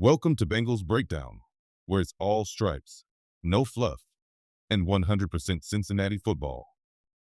Welcome to Bengals Breakdown, where it's all stripes, no fluff, and 100% Cincinnati football.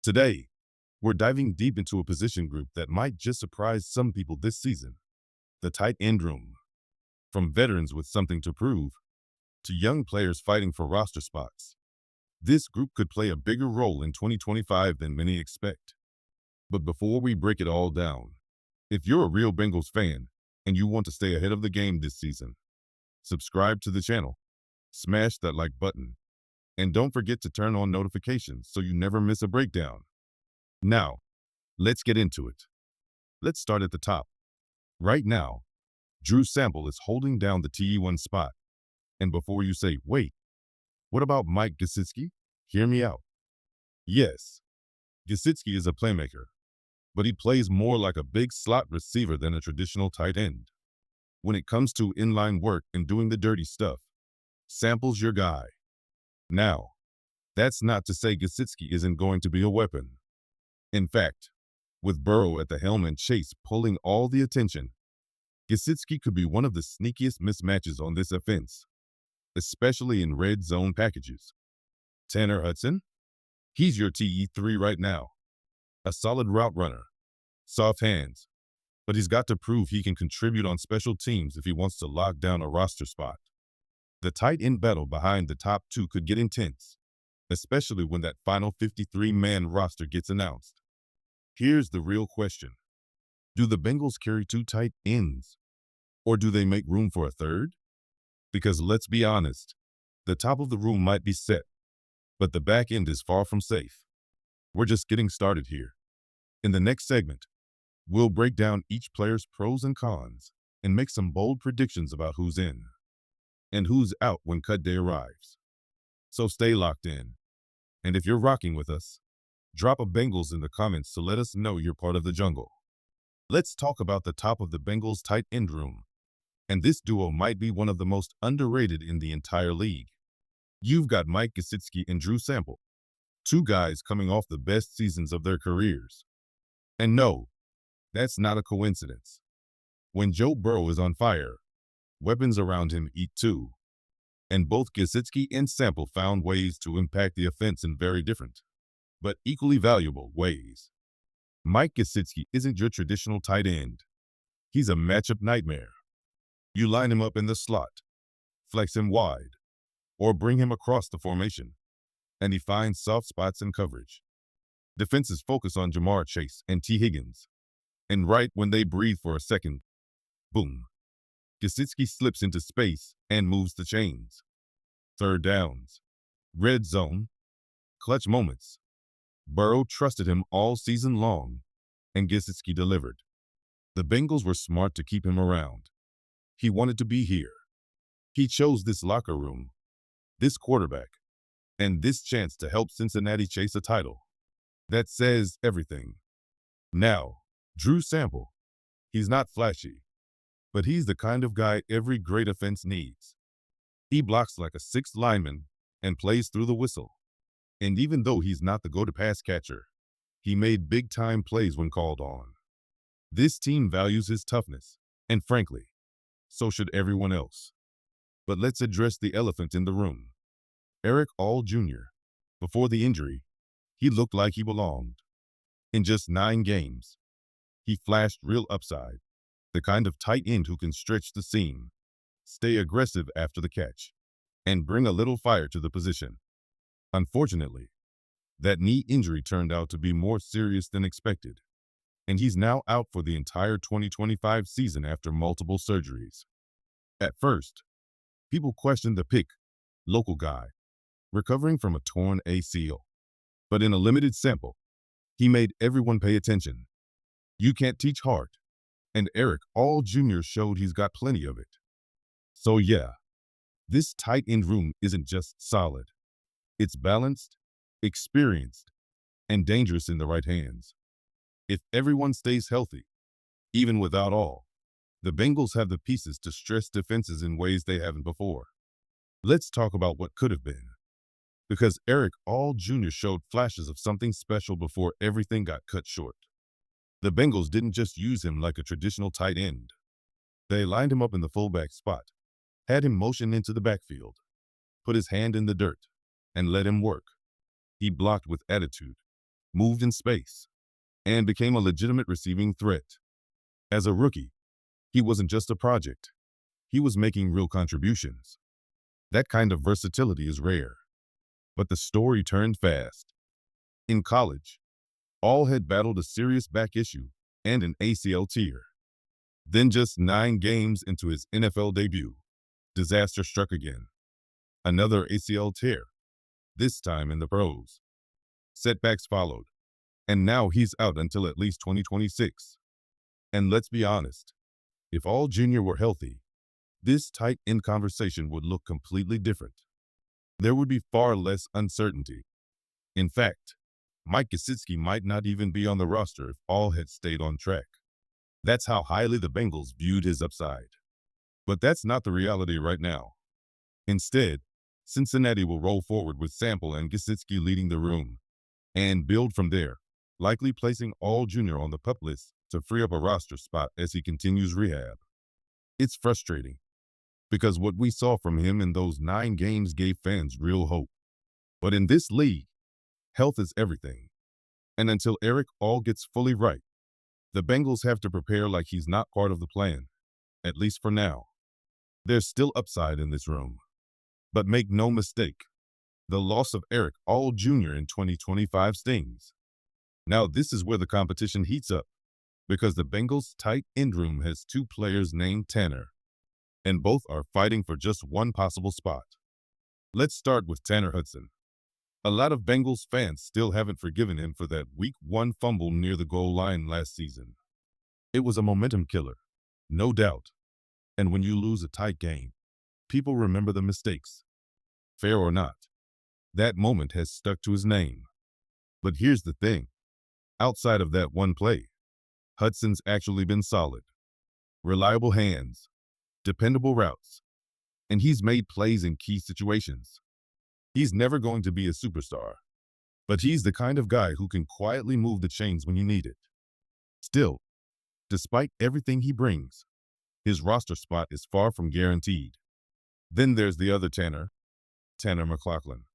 Today, we're diving deep into a position group that might just surprise some people this season, the tight end room. From veterans with something to prove, to young players fighting for roster spots, this group could play a bigger role in 2025 than many expect. But before we break it all down, if you're a real Bengals fan and you want to stay ahead of the game this season, subscribe to the channel, smash that like button, and don't forget to turn on notifications so you never miss a breakdown. Now, let's get into it. Let's start at the top. Right now, Drew Sample is holding down the TE1 spot. And before you say, wait, what about Mike Gesicki? Hear me out. Yes, Gesicki is a playmaker, but he plays more like a big slot receiver than a traditional tight end. When it comes to inline work and doing the dirty stuff, Sample's your guy. Now, that's not to say Gesicki isn't going to be a weapon. In fact, with Burrow at the helm and Chase pulling all the attention, Gesicki could be one of the sneakiest mismatches on this offense, especially in red zone packages. Tanner Hudson? He's your TE3 right now. A solid route runner, soft hands, but he's got to prove he can contribute on special teams if he wants to lock down a roster spot. The tight end battle behind the top two could get intense, especially when that final 53-man roster gets announced. Here's the real question. Do the Bengals carry two tight ends, or do they make room for a third? Because let's be honest, the top of the room might be set, but the back end is far from safe. We're just getting started here. In the next segment, we'll break down each player's pros and cons and make some bold predictions about who's in and who's out when cut day arrives. So stay locked in. And if you're rocking with us, drop a Bengals in the comments to let us know you're part of the jungle. Let's talk about the top of the Bengals tight end room. And this duo might be one of the most underrated in the entire league. You've got Mike Gesicki and Drew Sample, two guys coming off the best seasons of their careers. And no, that's not a coincidence. When Joe Burrow is on fire, weapons around him eat too. And both Gesicki and Sample found ways to impact the offense in very different, but equally valuable ways. Mike Gesicki isn't your traditional tight end. He's a matchup nightmare. You line him up in the slot, flex him wide, or bring him across the formation, and he finds soft spots in coverage. Defenses focus on Jamar Chase and T. Higgins, and right when they breathe for a second, boom, Gesicki slips into space and moves the chains. Third downs, red zone, clutch moments. Burrow trusted him all season long, and Gesicki delivered. The Bengals were smart to keep him around. He wanted to be here. He chose this locker room, this quarterback, and this chance to help Cincinnati chase a title. That says everything. Now, Drew Sample. He's not flashy, but he's the kind of guy every great offense needs. He blocks like a sixth lineman and plays through the whistle. And even though he's not the go-to pass catcher, he made big-time plays when called on. This team values his toughness, and frankly, so should everyone else. But let's address the elephant in the room. Eric All Jr. Before the injury, he looked like he belonged. In just 9 games, he flashed real upside, the kind of tight end who can stretch the seam, stay aggressive after the catch, and bring a little fire to the position. Unfortunately, that knee injury turned out to be more serious than expected, and he's now out for the entire 2025 season after multiple surgeries. At first, people questioned the pick, local guy, recovering from a torn ACL. But in a limited sample, he made everyone pay attention. You can't teach heart, and Eric All Jr. showed he's got plenty of it. So yeah, this tight end room isn't just solid. It's balanced, experienced, and dangerous in the right hands. If everyone stays healthy, even without all, the Bengals have the pieces to stress defenses in ways they haven't before. Let's talk about what could have been. Because Eric All Jr. showed flashes of something special before everything got cut short. The Bengals didn't just use him like a traditional tight end. They lined him up in the fullback spot, had him motion into the backfield, put his hand in the dirt, and let him work. He blocked with attitude, moved in space, and became a legitimate receiving threat. As a rookie, he wasn't just a project. He was making real contributions. That kind of versatility is rare. But the story turned fast. In college, All had battled a serious back issue and an ACL tear. Then just 9 games into his NFL debut, disaster struck again. Another ACL tear, this time in the pros. Setbacks followed, and now he's out until at least 2026. And let's be honest, if All Jr. were healthy, this tight end conversation would look completely different. There would be far less uncertainty. In fact, Mike Gesicki might not even be on the roster if All had stayed on track. That's how highly the Bengals viewed his upside. But that's not the reality right now. Instead, Cincinnati will roll forward with Sample and Gesicki leading the room, and build from there, likely placing All Jr. on the PUP list to free up a roster spot as he continues rehab. It's frustrating, because what we saw from him in those 9 games gave fans real hope. But in this league, health is everything. And until Eric All gets fully right, the Bengals have to prepare like he's not part of the plan, at least for now. There's still upside in this room. But make no mistake, the loss of Eric All Jr. in 2025 stings. Now this is where the competition heats up, because the Bengals' tight end room has 2 players named Tanner, and both are fighting for just one possible spot. Let's start with Tanner Hudson. A lot of Bengals fans still haven't forgiven him for that Week 1 fumble near the goal line last season. It was a momentum killer, no doubt. And when you lose a tight game, people remember the mistakes. Fair or not, that moment has stuck to his name. But here's the thing. Outside of that one play, Hudson's actually been solid. Reliable hands, dependable routes, and he's made plays in key situations. He's never going to be a superstar, but he's the kind of guy who can quietly move the chains when you need it. Still, despite everything he brings, his roster spot is far from guaranteed. Then there's the other Tanner, Tanner McLachlan.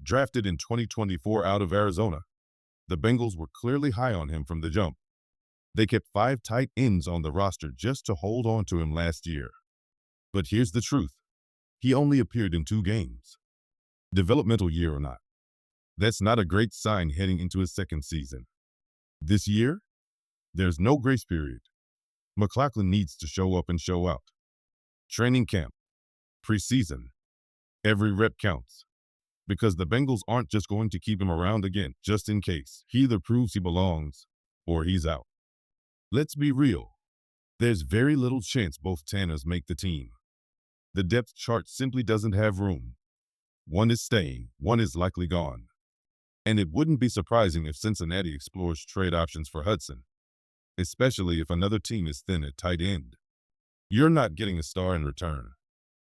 Drafted in 2024 out of Arizona, the Bengals were clearly high on him from the jump. They kept 5 tight ends on the roster just to hold on to him last year. But here's the truth. He only appeared in 2 games. Developmental year or not, that's not a great sign heading into his second season. This year, there's no grace period. McLachlan needs to show up and show out. Training camp, preseason, every rep counts. Because the Bengals aren't just going to keep him around again just in case. He either proves he belongs or he's out. Let's be real. There's very little chance both Tanners make the team. The depth chart simply doesn't have room. One is staying, one is likely gone. And it wouldn't be surprising if Cincinnati explores trade options for Hudson, especially if another team is thin at tight end. You're not getting a star in return,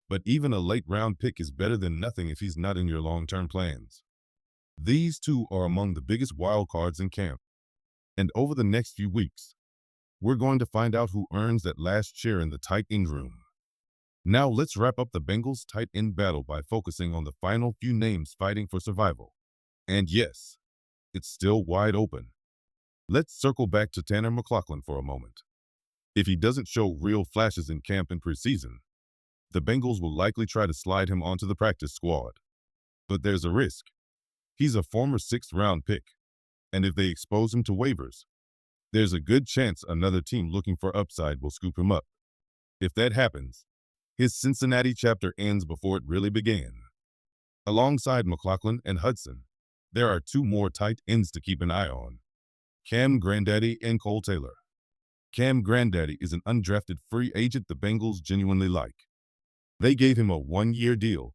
but even a late-round pick is better than nothing if he's not in your long-term plans. These 2 are among the biggest wild cards in camp, and over the next few weeks, we're going to find out who earns that last chair in the tight end room. Now let's wrap up the Bengals' tight end battle by focusing on the final few names fighting for survival. And yes, it's still wide open. Let's circle back to Tanner McLachlan for a moment. If he doesn't show real flashes in camp and preseason, the Bengals will likely try to slide him onto the practice squad. But there's a risk. He's a former 6th-round pick, and if they expose him to waivers, there's a good chance another team looking for upside will scoop him up. If that happens, his Cincinnati chapter ends before it really began. Alongside McLachlan and Hudson, there are 2 more tight ends to keep an eye on: Cam Grandandy and Cole Taylor. Cam Grandandy is an undrafted free agent the Bengals genuinely like. They gave him a 1-year deal,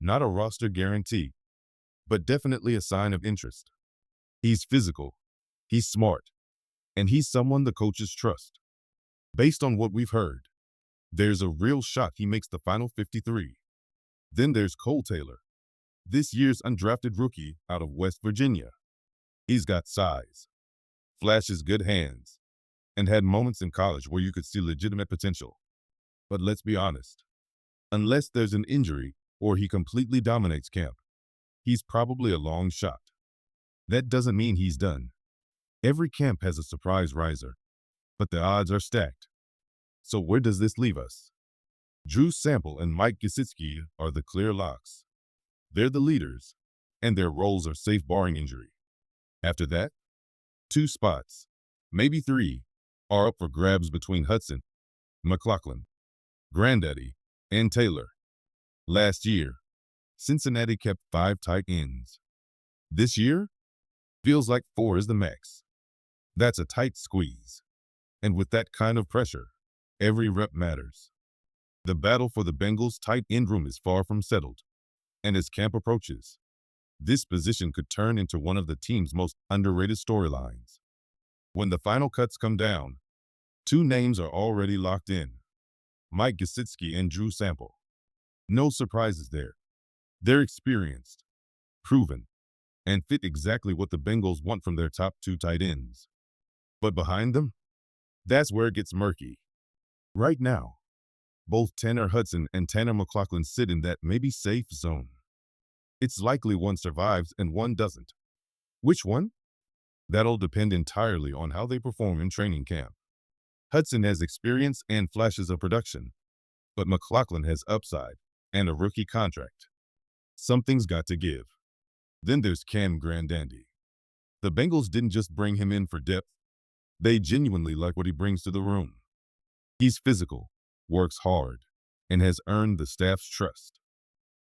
not a roster guarantee, but definitely a sign of interest. He's physical, he's smart, and he's someone the coaches trust. Based on what we've heard, there's a real shot he makes the final 53. Then there's Cole Taylor, this year's undrafted rookie out of West Virginia. He's got size, flashes good hands, and had moments in college where you could see legitimate potential. But let's be honest, Unless there's an injury or he completely dominates camp, he's probably a long shot. That doesn't mean he's done. Every camp has a surprise riser, but the odds are stacked. So where does this leave us? Drew Sample and Mike Gesicki are the clear locks. They're the leaders, and their roles are safe barring injury. After that, 2 spots, maybe 3, are up for grabs between Hudson, McLachlan, Grandandy, and Taylor. Last year, Cincinnati kept 5 tight ends. This year, feels like 4 is the max. That's a tight squeeze. And with that kind of pressure, every rep matters. The battle for the Bengals' tight end room is far from settled. And as camp approaches, this position could turn into one of the team's most underrated storylines. When the final cuts come down, 2 names are already locked in: Mike Gesicki and Drew Sample. No surprises there. They're experienced, proven, and fit exactly what the Bengals want from their top 2 tight ends. But behind them, that's where it gets murky. Right now, both Tanner Hudson and Tanner McLachlan sit in that maybe safe zone. It's likely one survives and one doesn't. Which one? That'll depend entirely on how they perform in training camp. Hudson has experience and flashes of production, but McLachlan has upside and a rookie contract. Something's got to give. Then there's Cam Grandandy. The Bengals didn't just bring him in for depth. They genuinely like what he brings to the room. He's physical, works hard, and has earned the staff's trust.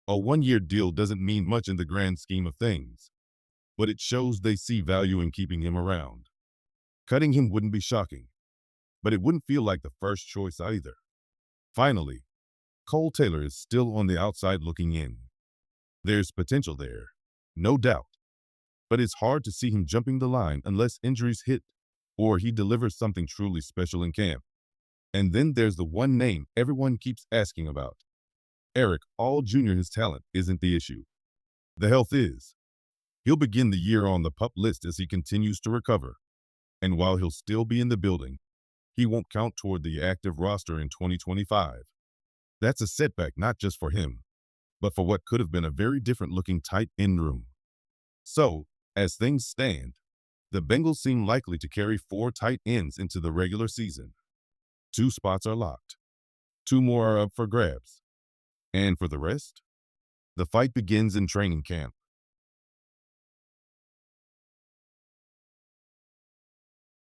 A one-year deal doesn't mean much in the grand scheme of things, but it shows they see value in keeping him around. Cutting him wouldn't be shocking, but it wouldn't feel like the first choice either. Finally, Cole Taylor is still on the outside looking in. There's potential there, no doubt, but it's hard to see him jumping the line unless injuries hit or he delivers something truly special in camp. And then there's the one name everyone keeps asking about. Eric All Jr. His talent isn't the issue. The health is. He'll begin the year on the PUP list as he continues to recover. And while he'll still be in the building, he won't count toward the active roster in 2025. That's a setback not just for him, but for what could have been a very different looking tight end room. So, as things stand, the Bengals seem likely to carry 4 tight ends into the regular season. 2 spots are locked. 2 more are up for grabs. And for the rest, the fight begins in training camp.